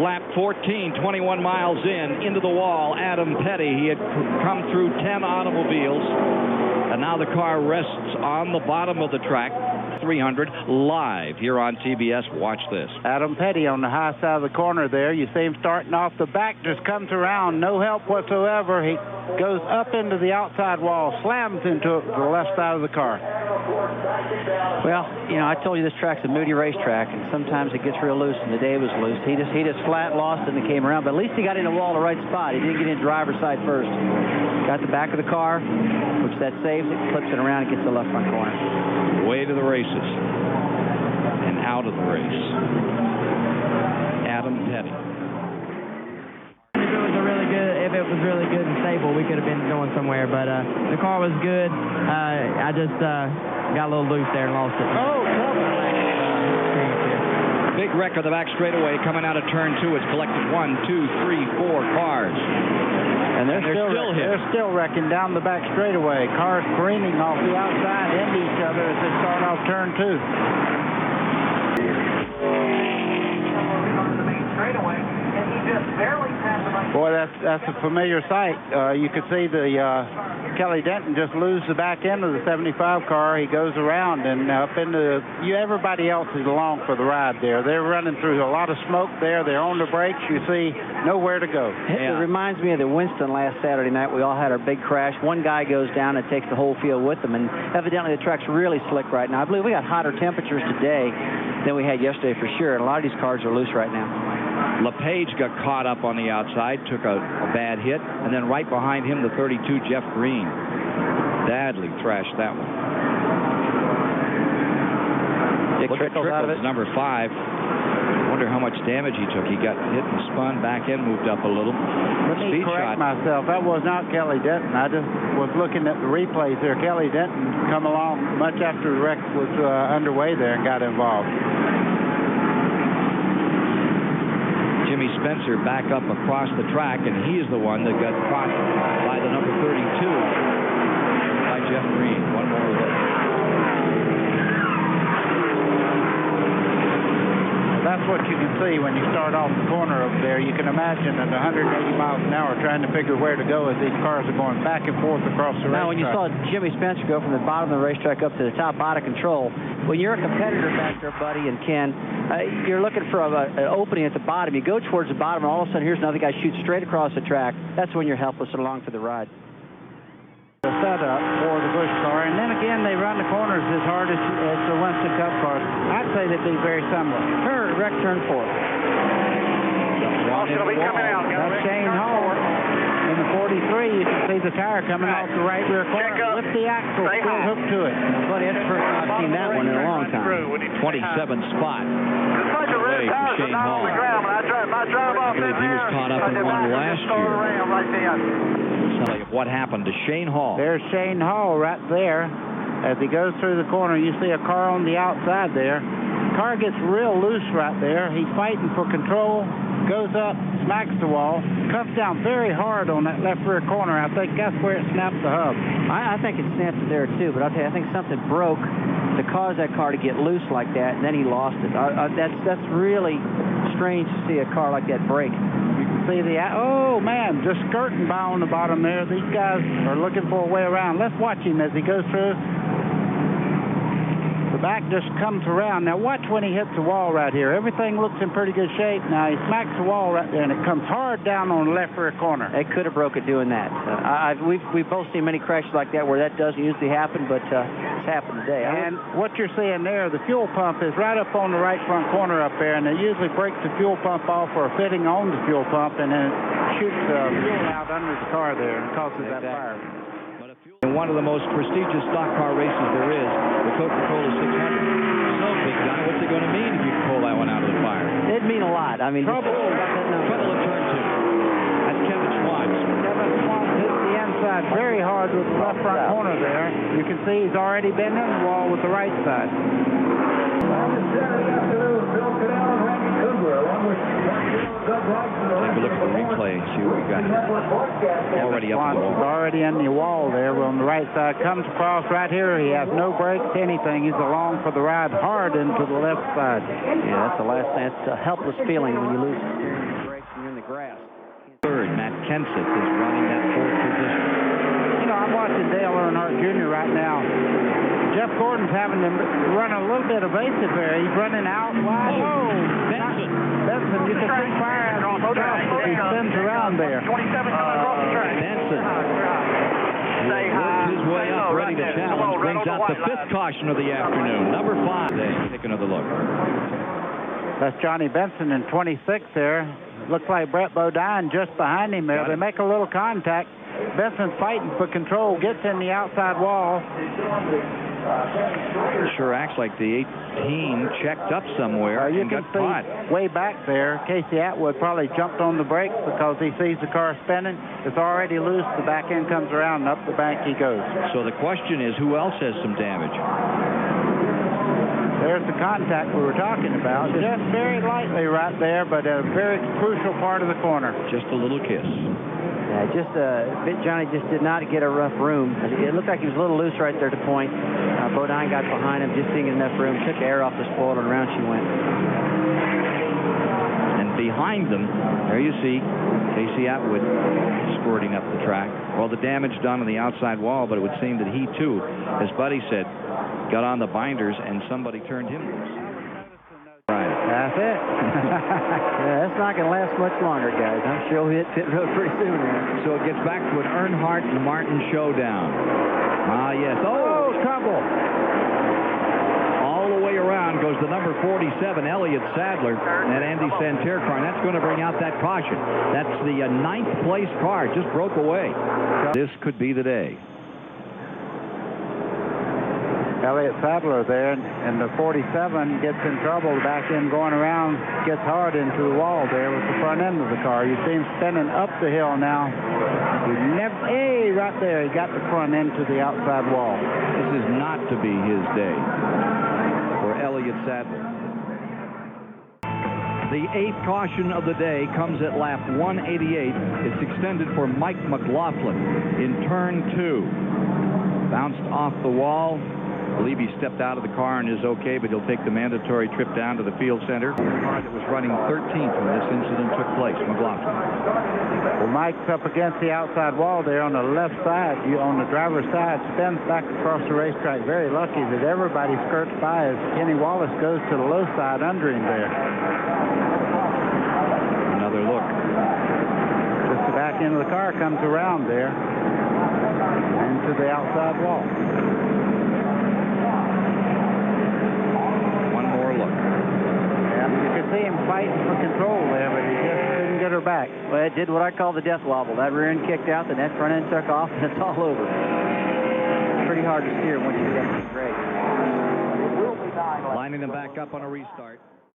Lap 14, 21 miles into the wall. Adam Petty, he had come through 10 automobiles, and now the car rests on the bottom of the track. 300 live here on TBS. Watch this. Adam Petty on the high side of the corner there. You see him starting off the back, just comes around, no help whatsoever. He goes up into the outside wall, slams into it with the left side of the car. Well, you know, I told you this track's a moody racetrack, and sometimes it gets real loose, and the day was loose. He just flat lost it and came around, but at least he got in the wall the right spot. He didn't get in driver's side first. Got the back of the car, which that saves it, flips it around, and gets the left front corner. Way to the races and out of the race. Adam Petty. If it was really good and stable, we could have been going somewhere. But the car was good. I just got a little loose there and lost it. Big wreck of the back straightaway coming out of turn 2. It's collected 1, 2, 3, 4 cars. And they're still hit. They're still wrecking down the back straightaway. Cars careening off the outside into each other as they start off turn 2. Boy, that's a familiar sight. You could see the Kelly Denton just lose the back end of the 75 car. He goes around and up into everybody else is along for the ride there. They're running through a lot of smoke there. They're on the brakes. You see nowhere to go. It reminds me of the Winston last Saturday night. We all had our big crash. One guy goes down and takes the whole field with them, and evidently the track's really slick right now. I believe we got hotter temperatures today than we had yesterday for sure, and a lot of these cars are loose right now. LePage got caught up on the outside, took a bad hit, and then right behind him, the 32, Jeff Green. Badly thrashed that one. Dick Trickles, number 5. I wonder how much damage he took. He got hit and spun, back end moved up a little. Let me correct myself. That was not Kelly Denton. I just was looking at the replays there. Kelly Denton come along much after the wreck was underway there and got involved. Jimmy Spencer back up across the track, and he is the one that got caught by the number 32 by Jeff Green. One more look. That's what you can see when you start off the corner over there. You can imagine at 180 miles an hour trying to figure where to go as these cars are going back and forth across the racetrack. Now, when you saw Jimmy Spencer go from the bottom of the racetrack up to the top out of control, when you're a competitor back there, Buddy and Ken, you're looking for an opening at the bottom. You go towards the bottom, and all of a sudden here's another guy shoots straight across the track. That's when you're helpless and along for the ride. The setup for the Busch car, and then again they run the corners as hard as the Winston Cup cars. I'd say they'd be very similar. Wreck turn 4. That's Shane Hall. In the 43, you can see the tire coming off the right rear corner. Lift the axle, still hooked to it. But it's the first time I've seen that one in a long time. 27th spot. Away for Shane Hall. I believe he was caught up in one last year. Let's tell you what happened to Shane Hall. There's Shane Hall right there. As he goes through the corner, you see a car on the outside there. Car gets real loose right there. He's fighting for control, goes up, smacks the wall, comes down very hard on that left rear corner. I think that's where it snapped the hub. I think it snapped it there too, but I'll tell you, I think something broke to cause that car to get loose like that, and then he lost it. That's really strange to see a car like that break. You can see oh man, just skirting by on the bottom there. These guys are looking for a way around. Let's watch him as he goes through. The back just comes around. Now watch when he hits the wall right here. Everything looks in pretty good shape. Now he smacks the wall right there, and it comes hard down on the left rear corner. They could have broke it doing that. We've both seen many crashes like that where that doesn't usually happen, but it's happened today. And what you're seeing there, the fuel pump is right up on the right front corner up there, and they usually break the fuel pump off or a fitting on the fuel pump, and then it shoots fuel out under the car there and causes that fire. In one of the most prestigious stock car races there is, the Coca-Cola 600. So, big guy, what's it going to mean if you pull that one out of the fire? It'd mean a lot. I mean, trouble in turn 2. That's Kevin Schwantz. Kevin Schwantz hits the inside very hard with the left front corner there. You can see he's already been in the wall with the right side. On the Saturday afternoon, Bill Canal and Randy Kugler, along with Take a look at the replay, see what we got here. Already up the wall. Already in the wall there. Well, on the right side, comes across right here. He has no brakes, anything. He's along for the ride hard into the left side. Yeah, that's the last thing. It's a helpless feeling when you lose the steering and brakes and you're in the grass. Third, Matt Kenseth is running that fourth position. You know, I'm watching Dale Earnhardt Jr. right now. Jeff Gordon's having to run a little bit evasive there. He's running out wide. Oh, Benson. Benson, you can see fire out of his truck as he spins around there. Benson works his way up, ready to challenge. Brings out the fifth caution of the afternoon. Number 5. Take another look. That's Johnny Benson in 26 there. Looks like Brett Bodine just behind him there. They make a little contact. Benson's fighting for control, gets in the outside wall. Sure acts like the 18 checked up somewhere You and can got see caught. way back there, Casey Atwood probably jumped on the brakes because he sees the car spinning. It's already loose. The back end comes around and up the bank he goes. So the question is, who else has some damage? There's the contact we were talking about. Just very lightly right there, but a very crucial part of the corner. Just a little kiss. Johnny just did not get a rough room. It looked like he was a little loose right there to point. Bodine got behind him, just didn't get enough room, took air off the spoiler, and around she went. And behind them, there you see Casey Atwood squirting up the track. Well, the damage done on the outside wall, but it would seem that he, too, as Buddy said, got on the binders and somebody turned him loose. Right. That's it. Yeah, that's not going to last much longer, guys. I'm sure he'll hit pit road pretty soon. So it gets back to an Earnhardt and Martin showdown. Ah, yes. Oh, trouble. All the way around goes the number 47, Elliott Sadler, that Andy Santerre car, and that's going to bring out that caution. That's the ninth place car. Just broke away. This could be the day. Elliott Sadler there, and the 47 gets in trouble. The back end going around, gets hard into the wall there with the front end of the car. You see him spinning up the hill now. Hey, right there, he got the front end to the outside wall. This is not to be his day for Elliott Sadler. The 8th caution of the day comes at lap 188. It's extended for Mike McLaughlin in turn 2. Bounced off the wall. I believe he stepped out of the car and is okay, but he'll take the mandatory trip down to the field center. The car that was running 13th when this incident took place, McLaughlin. Well, Mike's up against the outside wall there on the left side, on the driver's side, spins back across the racetrack. Very lucky that everybody skirts by as Kenny Wallace goes to the low side under him there. Another look. Just the back end of the car comes around there into the outside wall. See him fighting for control there, but he just couldn't get her back. Well, it did what I call the death wobble. That rear end kicked out, then that front end took off, and it's all over. It's pretty hard to steer once you get up to the grade. Lining them back up on a restart.